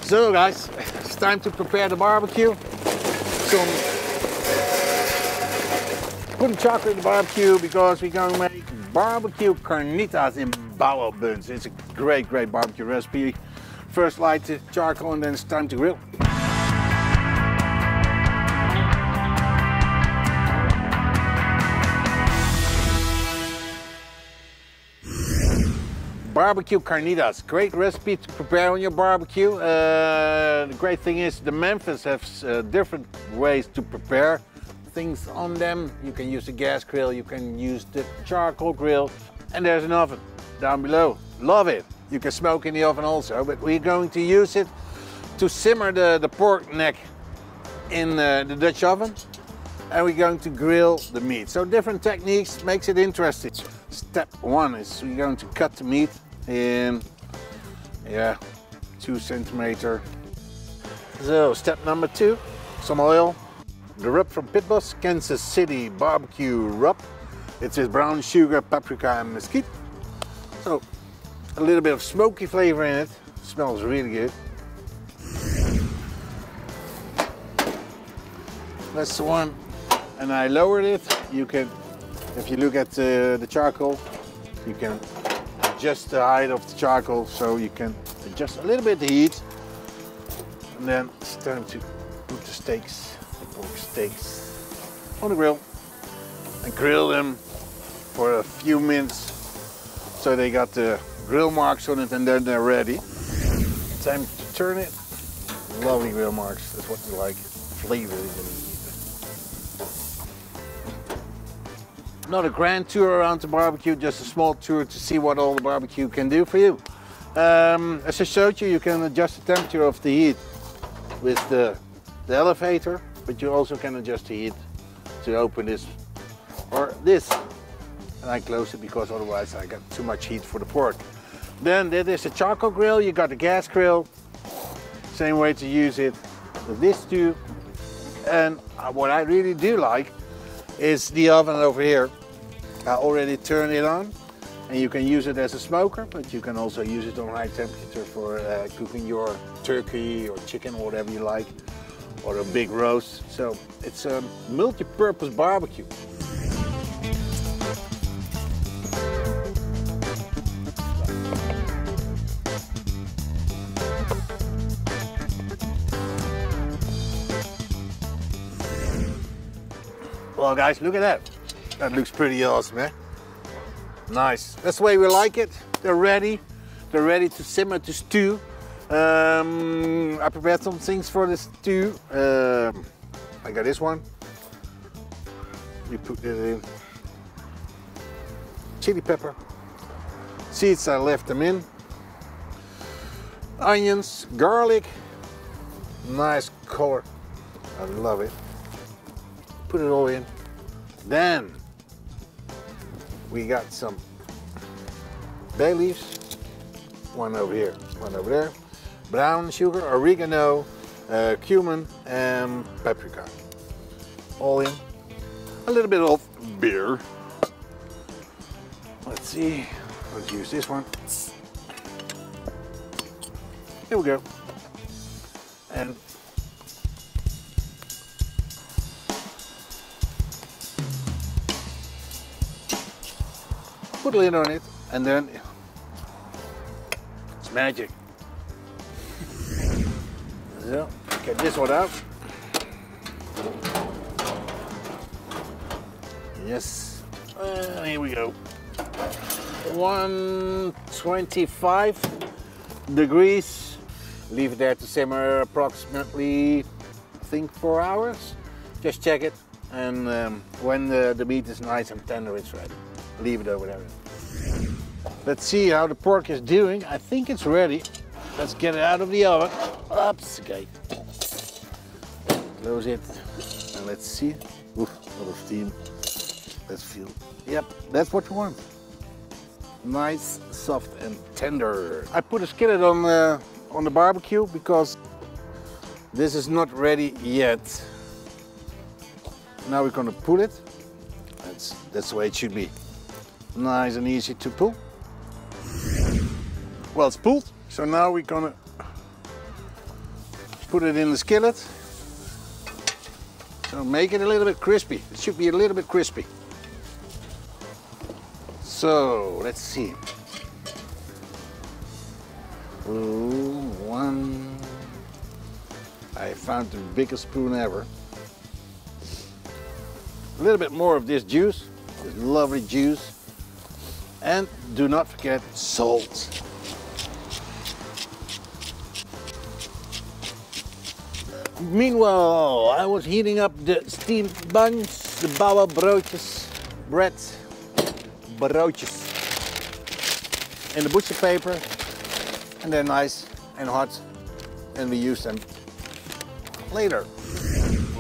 So guys, it's time to prepare the barbecue. Put chocolate in the barbecue because we're going to make BBQ-carnitas in bowel buns. It's a great barbecue recipe. First light the charcoal and then it's time to grill. BBQ-carnitas, great recipe to prepare on your barbecue. The great thing is the Memphis has different ways to prepare things on them. You can use the gas grill, you can use the charcoal grill, and there's an oven down below. Love it. You can smoke in the oven also, but we're going to use it to simmer the pork neck in the Dutch oven, and we're going to grill the meat. So different techniques makes it interesting. Step one is we're going to cut the meat in 2 centimeter. So step number 2, some oil. The rub from Pitboss, Kansas City barbecue rub. It's with brown sugar, paprika and mesquite. So a little bit of smoky flavor in it. Smells really good. That's the one. And I lowered it. You can, if you look at the charcoal, you can adjust the height of the charcoal so you can adjust a little bit the heat. And then it's time to put the steaks, the pork steaks, on the grill and grill them for a few minutes so they got the grill marks on it and then they're ready. Time to turn it. Lovely grill marks, that's what we like. Flavor in the meat. Not a grand tour around the barbecue, just a small tour to see what all the barbecue can do for you. As I showed you, you can adjust the temperature of the heat with the elevator, but you also can adjust the heat to open this or this. And I close it because otherwise I got too much heat for the pork. Then there is a charcoal grill, you got a gas grill. Same way to use it with this too. And what I really do like is the oven over here. I already turned it on and you can use it as a smoker, but you can also use it on high temperature for cooking your turkey or chicken or whatever you like, or a big roast. So it's a multi-purpose barbecue. Well guys, look at that. That looks pretty awesome, eh? Nice. That's the way we like it. They're ready. They're ready to simmer, to stew. I prepared some things for this stew. I got this one. We put it in. Chili pepper. Seeds, I left them in. Onions, garlic. Nice color. I love it. Put it all in. Then we got some bay leaves, one over here, one over there, brown sugar, oregano, cumin and paprika. All in. A little bit of beer. Let's see, let's use this one. Here we go. And put a lid on it, and then it's magic. So, get this one out. Yes, and here we go. 125 degrees. Leave it there to simmer approximately, I think, 4 hours. Just check it, and when the meat is nice and tender, it's ready. Leave it over there. Let's see how the pork is doing. I think it's ready. Let's get it out of the oven. Oops, okay. Close it and let's see. Oof, a lot of steam. Let's feel. Yep, that's what you want. Nice, soft and tender. I put a skillet on the barbecue because this is not ready yet. Now we're gonna pull it. That's the way it should be. Nice and easy to pull. Well, it's pulled, so now we're gonna Put it in the skillet. So make it a little bit crispy. It should be a little bit crispy. So let's see. Ooh, one. I found the biggest spoon ever. A little bit more of this juice, this lovely juice. And do not forget salt. Meanwhile, I was heating up the steamed buns, the bouwen broodjes, bread, broodjes, in the butcher paper, and they're nice and hot, and we use them later.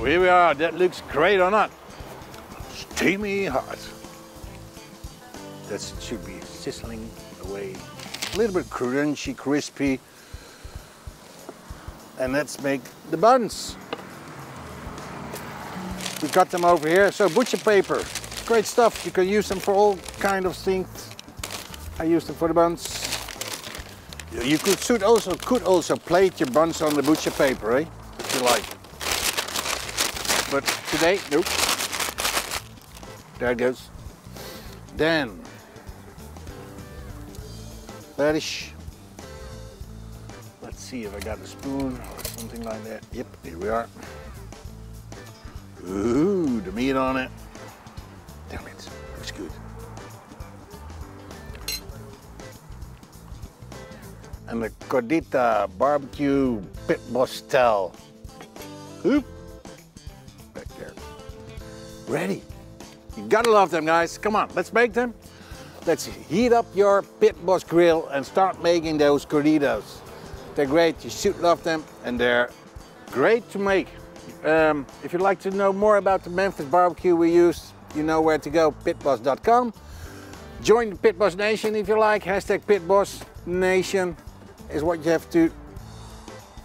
Here we are. That looks great or not? Steamy hot. That should be sizzling away. A little bit crunchy, crispy. And let's make the buns. We got them over here. So butcher paper, great stuff. You can use them for all kind of things. I use them for the buns. You could also plate your buns on the butcher paper, eh? If you like. But today, nope. There it goes. Then lettuce. Let's see if I got a spoon or something like that. Yep, here we are. Ooh, the meat on it. Damn it, looks good. And the gordita barbecue pit boss style. Oop. Back there. Ready. You gotta love them, guys. Come on, let's make them. Let's heat up your pit boss grill and start making those gorditas. They're great, you should love them, and they're great to make. If you'd like to know more about the Memphis barbecue we use, you know where to go, pitboss.com. Join the Pit Boss Nation if you like. Hashtag Pit Boss Nation is what you have to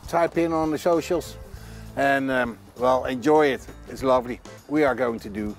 type in on the socials. And well, enjoy it. It's lovely. We are going to do